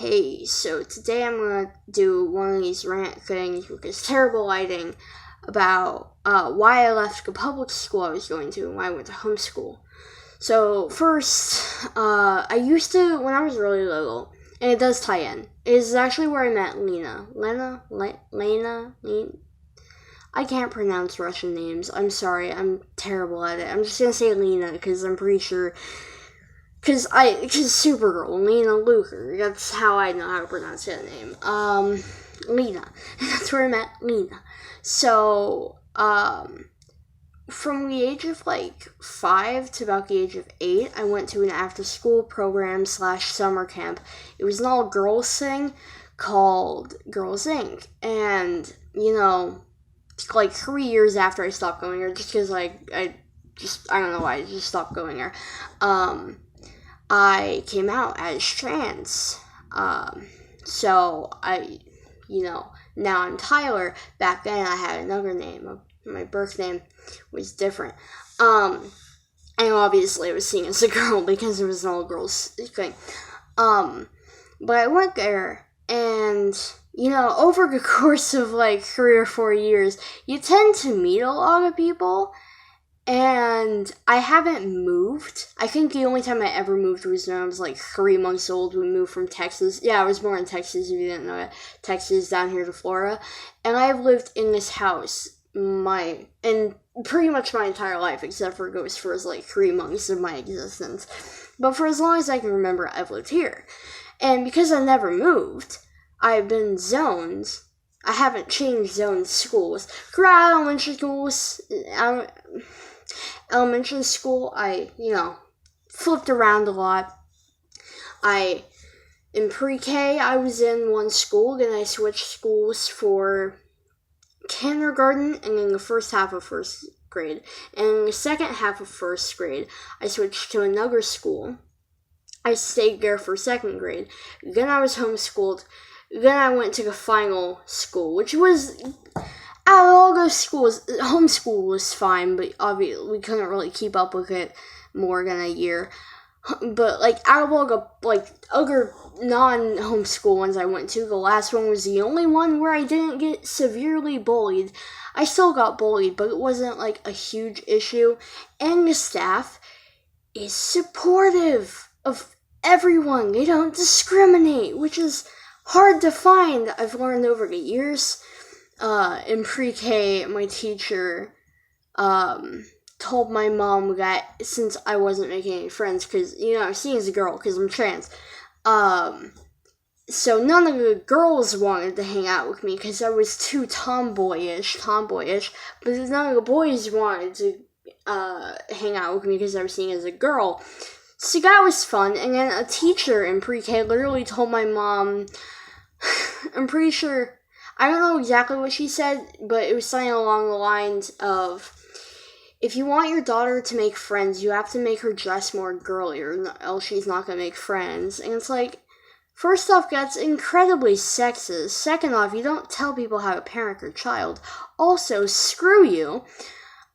Hey, so today I'm gonna do one of these rant things with this terrible lighting about why I left the public school I was going to and why I went to homeschool. So when I was really little, and it does tie in, it is actually where I met Lena. Lena? I can't pronounce Russian names. I'm sorry, I'm terrible at it. I'm just gonna say Lena because I'm pretty sure. Cause Supergirl, Lena Luthor, that's how I know how to pronounce that name. Lena. That's where I met Lena. So, from the age of 5 to about the age of 8, I went to an after school program / summer camp. It was an all girls thing called Girls Inc. And, 3 years after I stopped going there, just because I don't know why, I just stopped going there. I came out as trans. So now I'm Tyler. Back then I had another name. My birth name was different. And obviously I was seen as a girl because it was an all girls thing. But I went there and, over the course of 3 or 4 years, you tend to meet a lot of people. And I haven't moved. I think the only time I ever moved was when I was 3 months old. We moved from Texas. Yeah, I was born in Texas, if you didn't know it. Texas, down here to Florida. And I have lived in this house in pretty much my entire life, except for those first 3 months of my existence. But for as long as I can remember, I've lived here. And because I never moved, I've been zoned. I haven't changed zone schools. Throughout elementary school, I, flipped around a lot. In pre-K, I was in one school, then I switched schools for kindergarten and in the first half of first grade. And in the second half of first grade, I switched to another school. I stayed there for second grade. Then I was homeschooled. Then I went to the final school, which was, out of all those schools, homeschool was fine, but obviously we couldn't really keep up with it more than a year. But, out of all the, other non-homeschool ones I went to, the last one was the only one where I didn't get severely bullied. I still got bullied, but it wasn't, a huge issue. And the staff is supportive of everyone. They don't discriminate, which is hard to find, I've learned over the years. In pre-K, my teacher told my mom that since I wasn't making any friends, because, I'm seen as a girl, because I'm trans, so none of the girls wanted to hang out with me, because I was too tomboyish, but none of the boys wanted to hang out with me, because I was seen as a girl. So that was fun, and then a teacher in pre-K literally told my mom, I'm pretty sure, I don't know exactly what she said, but it was something along the lines of, if you want your daughter to make friends, you have to make her dress more girly, or else she's not going to make friends. And it's first off, that's incredibly sexist. Second off, you don't tell people how to parent their child. Also, screw you.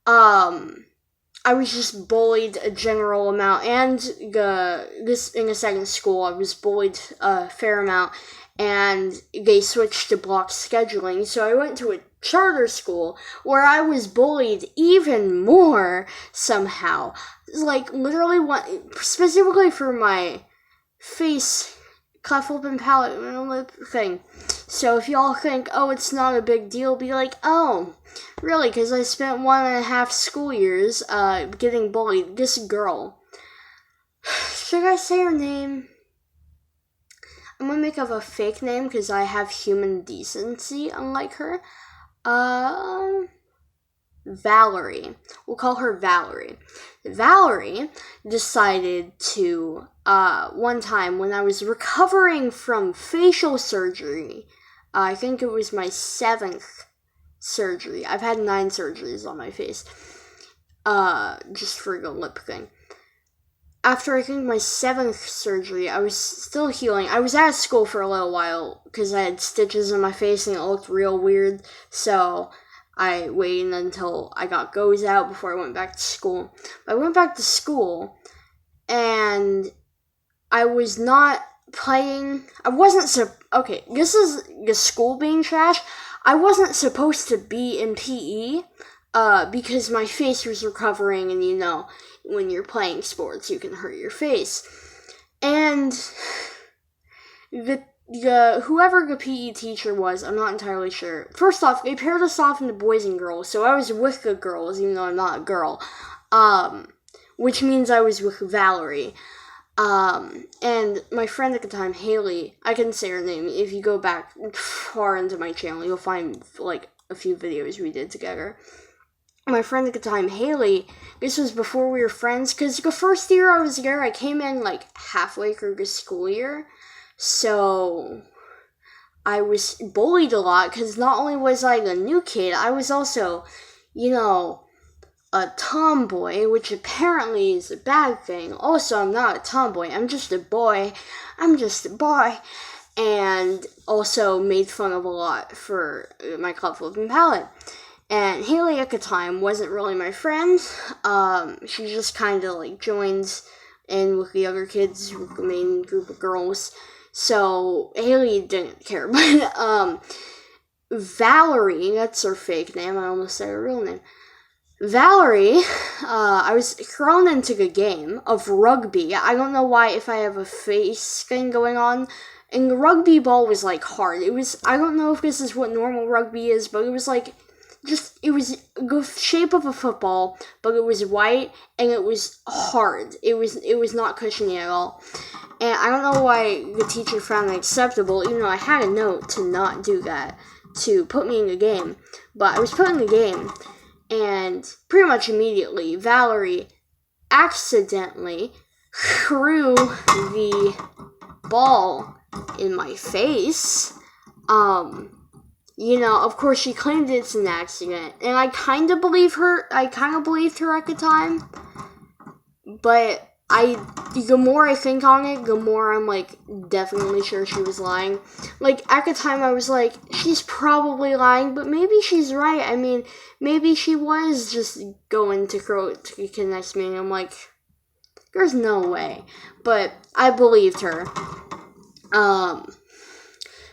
I was just bullied a general amount, and in the second school, I was bullied a fair amount, and they switched to block scheduling, so I went to a charter school where I was bullied even more somehow. Literally, specifically for my face, cleft lip and palate lip thing. So if y'all think, oh, it's not a big deal, be like, oh, really? Because I spent 1.5 school years getting bullied. This girl. Should I say her name? I'm gonna make up a fake name because I have human decency, unlike her. Valerie. We'll call her Valerie. Valerie decided to, one time when I was recovering from facial surgery, I think it was my 7th surgery. I've had 9 surgeries on my face, just for the lip thing. After I think my 7th surgery, I was still healing. I was out of school for a little while because I had stitches in my face and it looked real weird. So I waited until I got goes out before I went back to school. I went back to school and I was not playing. Okay, this is the school being trash. I wasn't supposed to be in PE, because my face was recovering, and when you're playing sports, you can hurt your face. And whoever the PE teacher was, I'm not entirely sure. First off, they paired us off into boys and girls, so I was with the girls, even though I'm not a girl. Which means I was with Valerie. And my friend at the time, Haley, I can say her name. If you go back far into my channel, you'll find, like, a few videos we did together. My friend at the time, Haley, this was before we were friends, because the first year I was there, I came in, like, halfway through the school year, so I was bullied a lot, because not only was I the new kid, I was also, a tomboy, which apparently is a bad thing. Also, I'm not a tomboy, I'm just a boy. And also made fun of a lot for my colorful palette. And Haley at the time wasn't really my friend. She just kind of like joined in with the other kids, with the main group of girls. So Haley didn't care. But Valerie, that's her fake name. I almost said her real name. Valerie, I was thrown into the game of rugby. I don't know why, if I have a face thing going on. And the rugby ball was, like, hard. I don't know if this is what normal rugby is, but it was, like, it was the shape of a football, but it was white, and it was hard. It was not cushiony at all. And I don't know why the teacher found it acceptable, even though I had a note to not do that, to put me in the game. But I was put in the game, and pretty much immediately, Valerie accidentally threw the ball in my face. Of course, she claimed it's an accident, and I kind of believed her at the time, but the more I think on it, the more I'm, like, definitely sure she was lying. Like, at the time, I was like, she's probably lying, but maybe she's right. I mean, maybe she was just going to throw it to connect me, and I'm like, there's no way. But I believed her.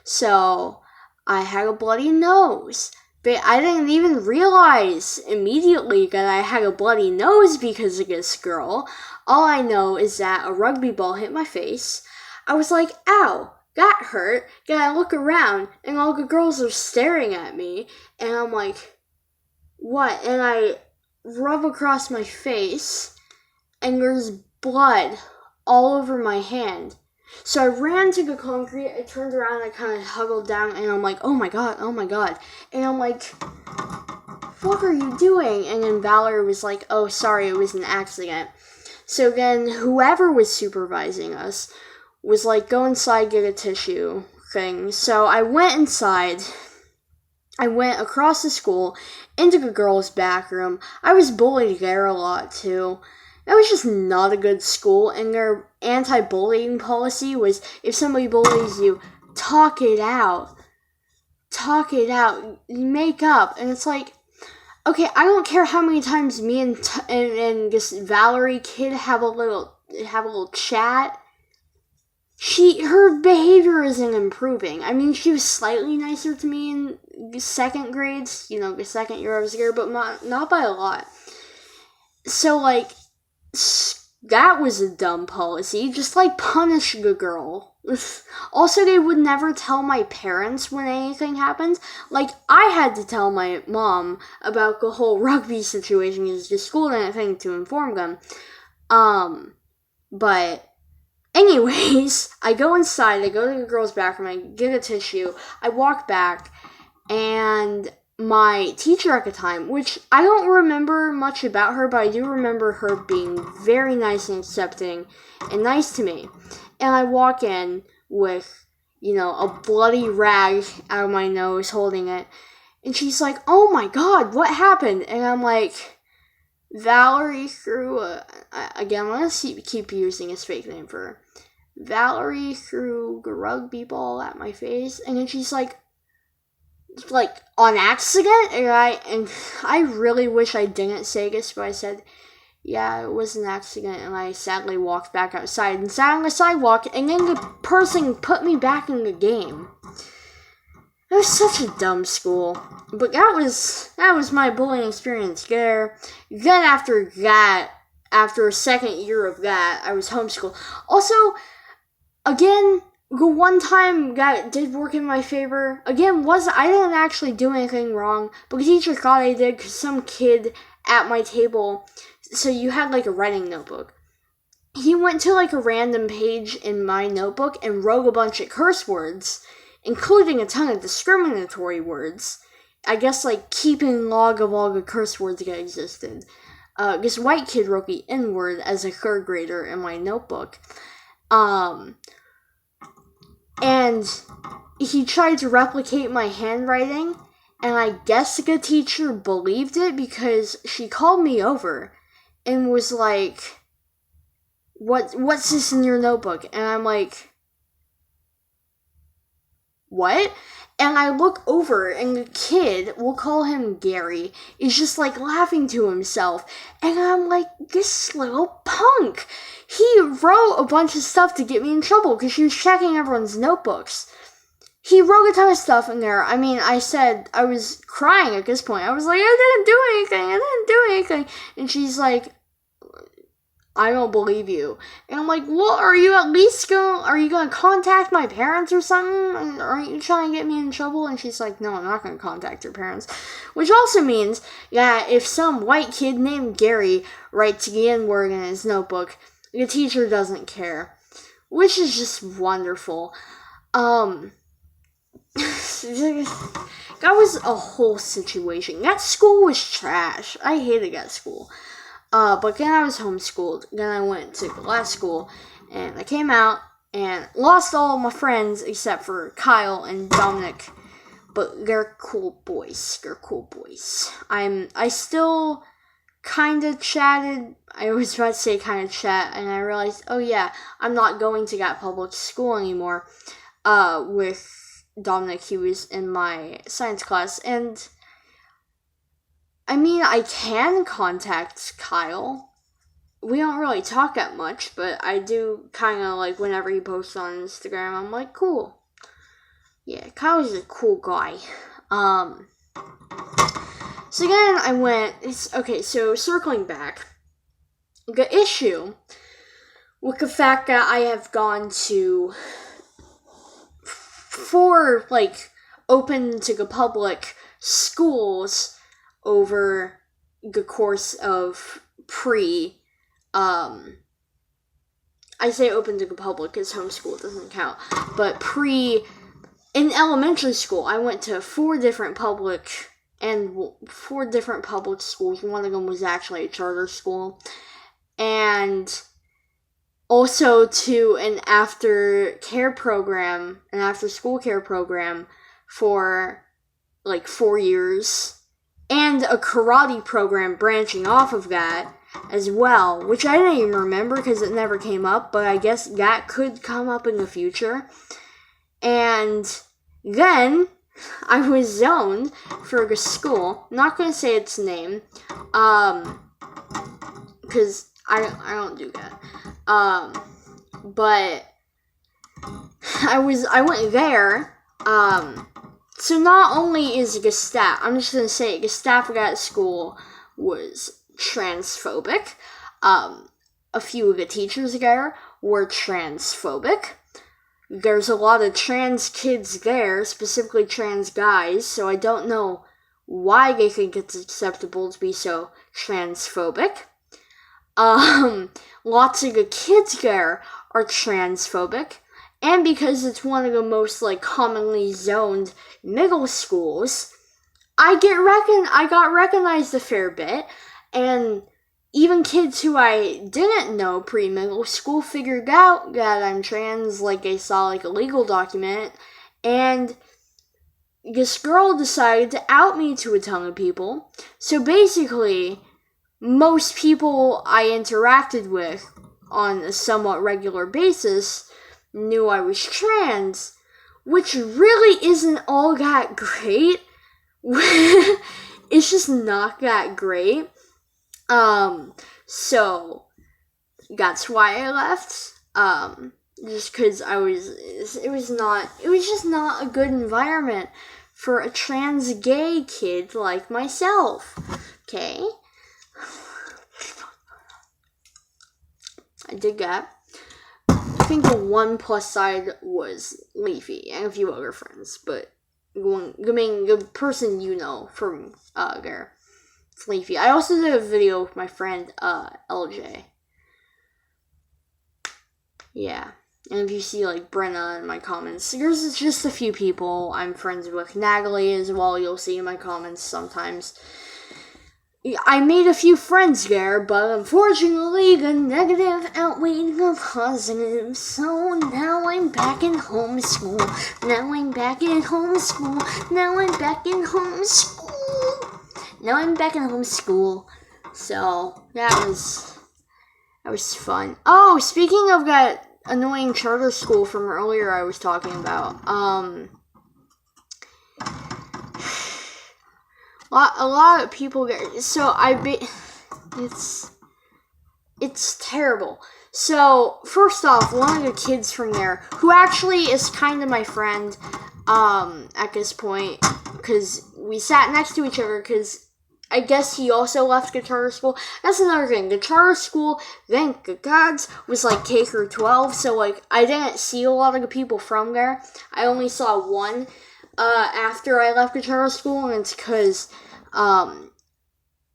So I had a bloody nose. But I didn't even realize immediately that I had a bloody nose because of this girl. All I know is that a rugby ball hit my face. I was like, ow, that hurt. Then I look around, and all the girls are staring at me. And I'm like, what? And I rub across my face, and there's blood all over my hand. So I ran to the concrete, I turned around, and I kind of huddled down, and I'm like, oh my god. And I'm like, what are you doing? And then Valerie was like, oh, sorry, it was an accident. So then whoever was supervising us was like, go inside, get a tissue thing. So I went inside. I went across the school, into the girls' back room. I was bullied there a lot, too. That was just not a good school, and their anti-bullying policy was, if somebody bullies you, talk it out, make up. And it's like, okay, I don't care how many times me and this Valerie kid have a little chat. Her behavior isn't improving. I mean, she was slightly nicer to me in the second grades, the second year I was there, but not by a lot. So, like, that was a dumb policy. Just, like, punish the girl. Also, they would never tell my parents when anything happened. Like, I had to tell my mom about the whole rugby situation because the school didn't think to inform them. But anyways, I go inside, I go to the girl's bathroom, I get a tissue, I walk back, and my teacher at the time, which I don't remember much about her, but I do remember her being very nice and accepting and nice to me. And I walk in with, a bloody rag out of my nose holding it. And she's like, oh my god, what happened? And I'm like, Valerie threw again, I'm going to keep using his fake name for her. Valerie threw the rugby ball at my face. And then she's like, on accident? And I really wish I didn't say this, but I said, Yeah, it was an accident, and I sadly walked back outside and sat on the sidewalk, and then the person put me back in the game. It was such a dumb school. But that was my bullying experience there. Then after that, after a second year of that, I was homeschooled. Also, again, the one time that did work in my favor, again, was I didn't actually do anything wrong, but the teacher thought I did because some kid at my table, so you had like a writing notebook. He went to like a random page in my notebook and wrote a bunch of curse words, including a ton of discriminatory words. I guess like keeping log of all the curse words that existed. This white kid wrote the N-word as a third grader in my notebook. And he tried to replicate my handwriting, and I guess the teacher believed it because she called me over and was like, what's this in your notebook? And I'm like, what? And I look over, and the kid, we'll call him Gary, is just like laughing to himself. And I'm like, this little punk. He wrote a bunch of stuff to get me in trouble because she was checking everyone's notebooks. He wrote a ton of stuff in there. I mean, I said, I was crying at this point. I was like, I didn't do anything. And she's like, I don't believe you. And I'm like, well, are you gonna contact my parents or something? Aren't you trying to get me in trouble? And she's like, no, I'm not gonna contact your parents. Which also means that if some white kid named Gary writes the N-word in his notebook, the teacher doesn't care. Which is just wonderful. That was a whole situation. That school was trash. I hated that school. But then I was homeschooled. Then I went to the last school, and I came out and lost all of my friends except for Kyle and Dominic. But they're cool boys. I still kind of chatted. I was about to say kind of chat, and I realized, oh yeah, I'm not going to that public school anymore. With Dominic, he was in my science class, and I mean, I can contact Kyle. We don't really talk that much, but I do kind of like whenever he posts on Instagram, I'm like, cool. Yeah, Kyle's a cool guy. So then I went, so circling back, the issue with the fact that I have gone to 4, like, open to the public schools over the course of I say open to the public because homeschool doesn't count, but in elementary school, I went to 4 different public schools. One of them was actually a charter school, and also to an after school care program for like 4 years. And a karate program branching off of that as well, which I didn't even remember because it never came up, but I guess that could come up in the future. And then I was zoned for the school. I'm not going to say its name, because I don't do that. But I went there, so not only is Gestapo, I'm just going to say Gestapo at school was transphobic. A few of the teachers there were transphobic. There's a lot of trans kids there, specifically trans guys, so I don't know why they think it's acceptable to be so transphobic. Lots of the kids there are transphobic. And because it's one of the most, like, commonly zoned middle schools, I got recognized a fair bit, and even kids who I didn't know pre-middle school figured out that I'm trans, like, they saw, like, a legal document, and this girl decided to out me to a ton of people. So basically, most people I interacted with on a somewhat regular basis knew I was trans, which really isn't all that great. It's just not that great. So that's why I left. Just because it was just not a good environment for a trans gay kid like myself. Okay? I did that. I think the one plus side was Leafy and a few other friends, but the person you know from there, it's Leafy. I also did a video with my friend LJ. Yeah. And if you see like Brenna in my comments, there's just a few people I'm friends with. Natalie as well, you'll see in my comments sometimes. I made a few friends there, but unfortunately the negative outweighed the positive. So now I'm back in homeschool. Now I'm back in homeschool. Now I'm back in homeschool. Now I'm back in homeschool. So that was fun. Oh, speaking of that annoying charter school from earlier I was talking about, a lot of people get, so it's terrible. So first off, one of the kids from there, who actually is kind of my friend, at this point, because we sat next to each other, because I guess he also left the charter school. That's another thing. The charter school, thank the gods, was like K through 12, so like I didn't see a lot of the people from there. I only saw one after I left the charter school, and it's because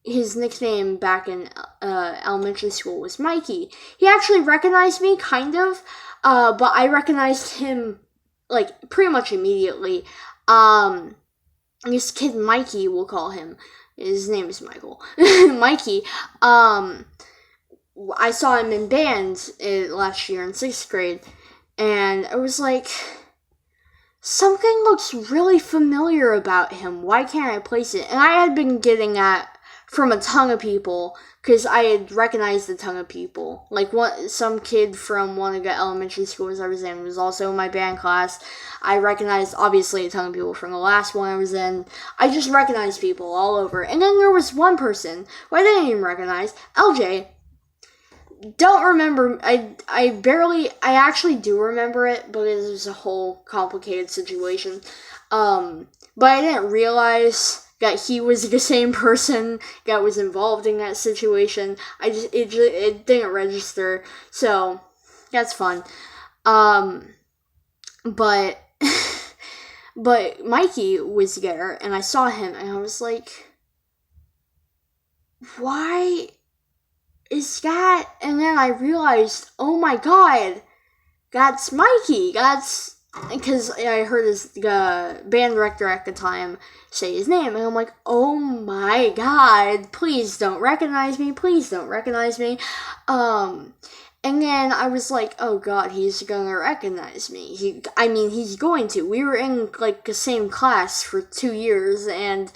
his nickname back in elementary school was Mikey. He actually recognized me, kind of, but I recognized him like pretty much immediately. This kid Mikey, we'll call him. His name is Michael. Mikey. I saw him in band last year in 6th grade, and I was like, something looks really familiar about him. Why can't I place it? And I had been getting that from a ton of people, because I had recognized a ton of people. Like, some kid from one of the elementary schools I was in was also in my band class. I recognized, obviously, a ton of people from the last one I was in. I just recognized people all over. And then there was one person who I didn't even recognize, LJ. Don't remember, I actually do remember it, but it was a whole complicated situation. But I didn't realize that he was the same person that was involved in that situation. It didn't register, so that's fun. But Mikey was there, and I saw him, and I was like, why is that? And then I realized, oh my god, that's Mikey. That's because I heard the band director at the time say his name, and I'm like, oh my god, please don't recognize me, and then I was like, oh god, he's gonna recognize me. He's going to. We were in like the same class for 2 years, and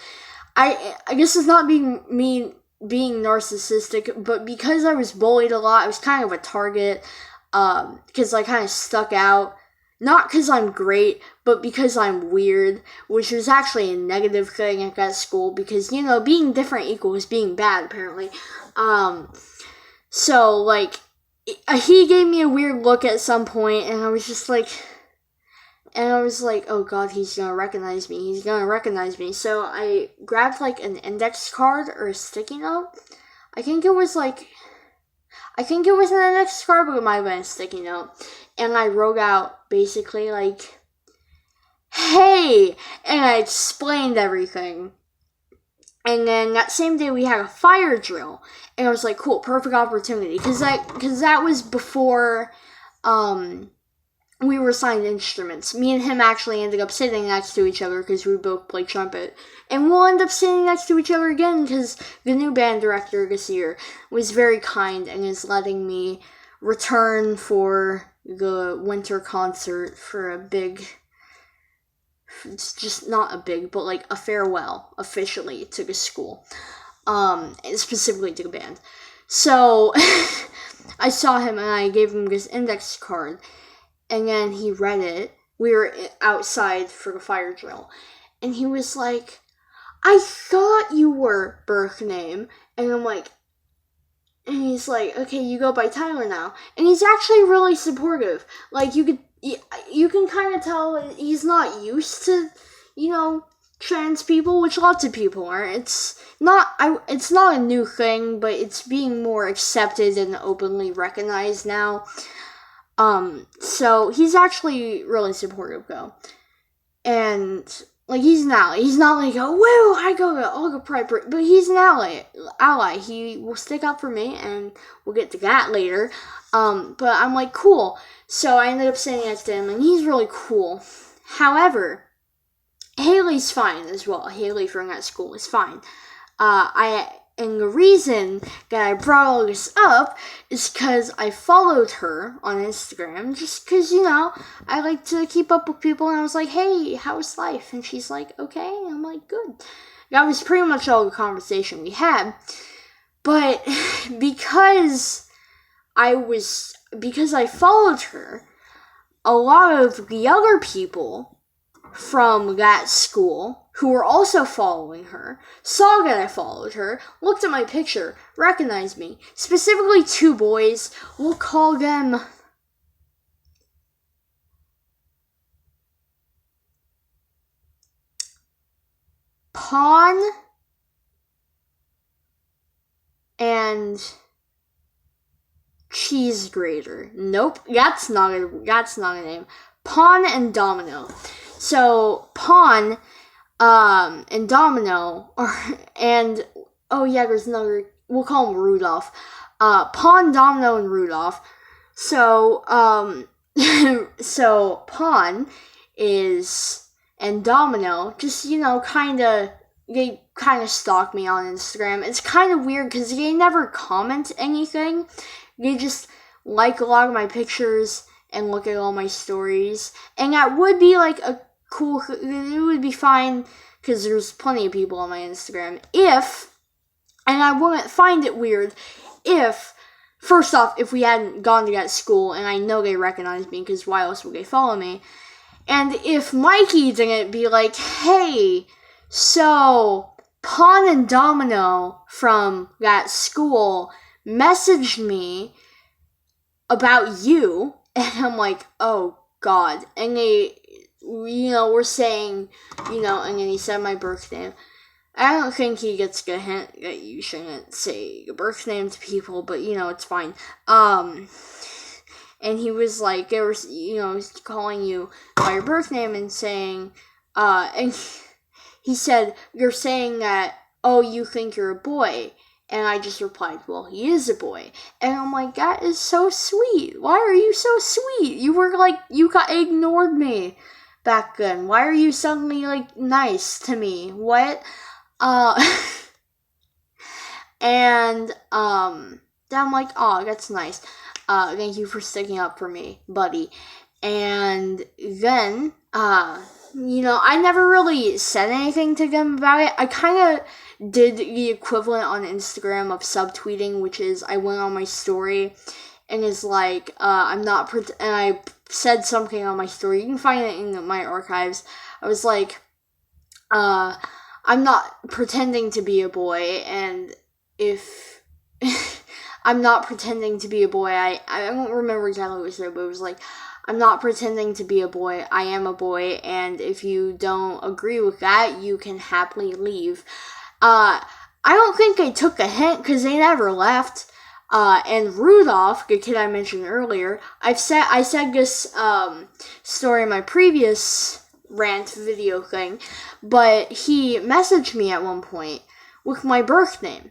I guess it's not being narcissistic, but because I was bullied a lot, I was kind of a target, because I kind of stuck out. Not because I'm great, but because I'm weird, which was actually a negative thing at that school, because, being different equals being bad, apparently. So, like, he gave me a weird look at some point, and I was like, oh god, he's gonna recognize me. So I grabbed, like, an index card or a sticky note. I think it was an index card, but it might have been a sticky note. And I wrote out, basically, like, hey! And I explained everything. And then that same day we had a fire drill. And I was like, cool, perfect opportunity. Because that was before we were assigned instruments. Me and him actually ended up sitting next to each other because we both play trumpet. And we'll end up sitting next to each other again because the new band director this year was very kind and is letting me return for the winter concert for a big, it's just not a big, but like a farewell officially to the school, specifically to the band. So I saw him and I gave him this index card, and then he read it. We were outside for the fire drill, and he was like, I thought you were birth name. And I'm like, And he's like, okay, you go by Tyler now. And he's actually really supportive. Like, you can kind of tell he's not used to, trans people, which lots of people aren't. It's not a new thing, but it's being more accepted and openly recognized now. So he's actually really supportive, though. And he's not like, oh, woo, I'll go pride, but he's an ally. He will stick up for me, and we'll get to that later. But I'm like, cool. So I ended up saying that to him, and he's really cool. However, Haley's fine as well. Haley from that school is fine. And the reason that I brought all this up is because I followed her on Instagram, just because, I like to keep up with people, and I was like, hey, how's life? And she's like, okay. And I'm like, good. That was pretty much all the conversation we had. But because I followed her, a lot of the other people from that school who were also following her saw that I followed her, looked at my picture, recognized me. Specifically 2 boys. We'll call them Pawn and Cheese Grater. Nope, that's not a name. Pawn and Domino. So Pawn and Domino there's another, we'll call him Rudolph. Pawn, Domino, and Rudolph. So so Pawn and Domino just, they kind of stalk me on Instagram. It's kind of weird because they never comment anything. They just like a lot of my pictures and look at all my stories. And that would be like a cool, it would be fine because there's plenty of people on my Instagram. And I wouldn't find it weird if, first off, if we hadn't gone to that school, and I know they recognized me because why else would they follow me? And if Mikey didn't be like, hey, so Pawn and Domino from that school messaged me about you, and I'm like, oh God. And they, were saying, and then he said my birth name. I don't think he gets the hint that you shouldn't say your birth name to people, but, it's fine. And he was like, they were, calling you by your birth name and saying, and he said, you're saying that, oh, you think you're a boy. And I just replied, well, he is a boy. And I'm like, that is so sweet. Why are you so sweet? You were like, you ignored me back then. Why are you suddenly, nice to me? What? And, then I'm like, oh, that's nice. Thank you for sticking up for me, buddy. And then, I never really said anything to them about it. I kind of did the equivalent on Instagram of subtweeting, which is I went on my story and is like, and I said something on my story. You can find it in my archives. I was like, I'm not pretending to be a boy, and if I'm not pretending to be a boy, I don't remember exactly what it said, but it was like, I'm not pretending to be a boy, I am a boy, and if you don't agree with that, you can happily leave. I don't think they took a hint, because they never left. And Rudolph, the kid I mentioned earlier, I said this story in my previous rant video thing, but he messaged me at one point with my birth name.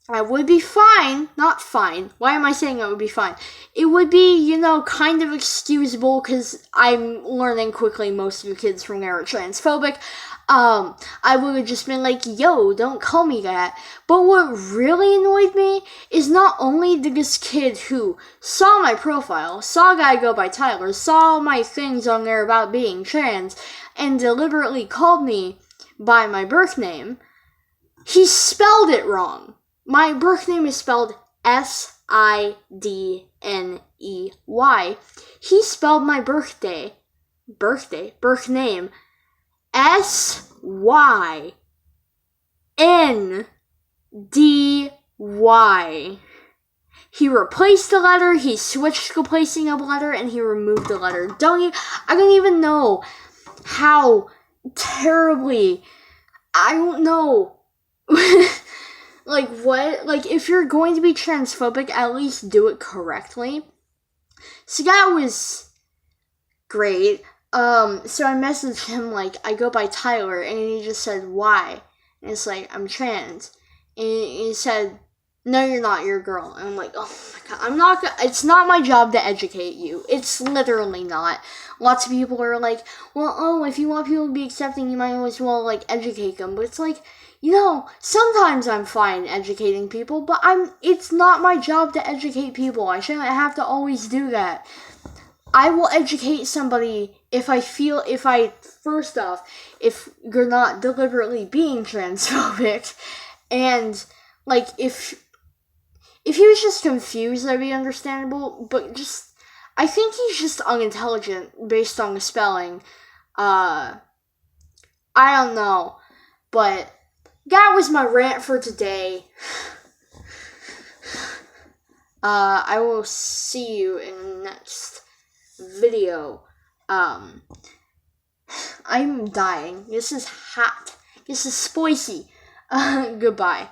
I would be fine, not fine. Why am I saying I would be fine? It would be, kind of excusable because I'm learning quickly most of the kids from there are transphobic. I would have just been like, yo, don't call me that. But what really annoyed me is not only did this kid who saw my profile, saw that I go by Tyler, saw my things on there about being trans, and deliberately called me by my birth name, he spelled it wrong. My birth name is spelled Sidney. He spelled my birth name, Syndney. D-Y. He replaced the letter, he switched the placing of the letter, and he removed the letter. I don't even know how terribly, I don't know. Like, what? Like, if you're going to be transphobic, at least do it correctly. So that was great. So I messaged him, like, I go by Tyler, and he just said, why? And it's like, I'm trans. And he said, no, you're not, you're a girl. And I'm like, oh my god, it's not my job to educate you. It's literally not. Lots of people are like, well, if you want people to be accepting, you might as well, like, educate them. But it's like, sometimes I'm fine educating people, but it's not my job to educate people. I shouldn't have to always do that. I will educate somebody if you're not deliberately being transphobic, and, like, if he was just confused, that'd be understandable, but I think he's just unintelligent based on the spelling. I don't know, but that was my rant for today. I will see you in the next video. I'm dying. This is hot. This is spicy. Goodbye.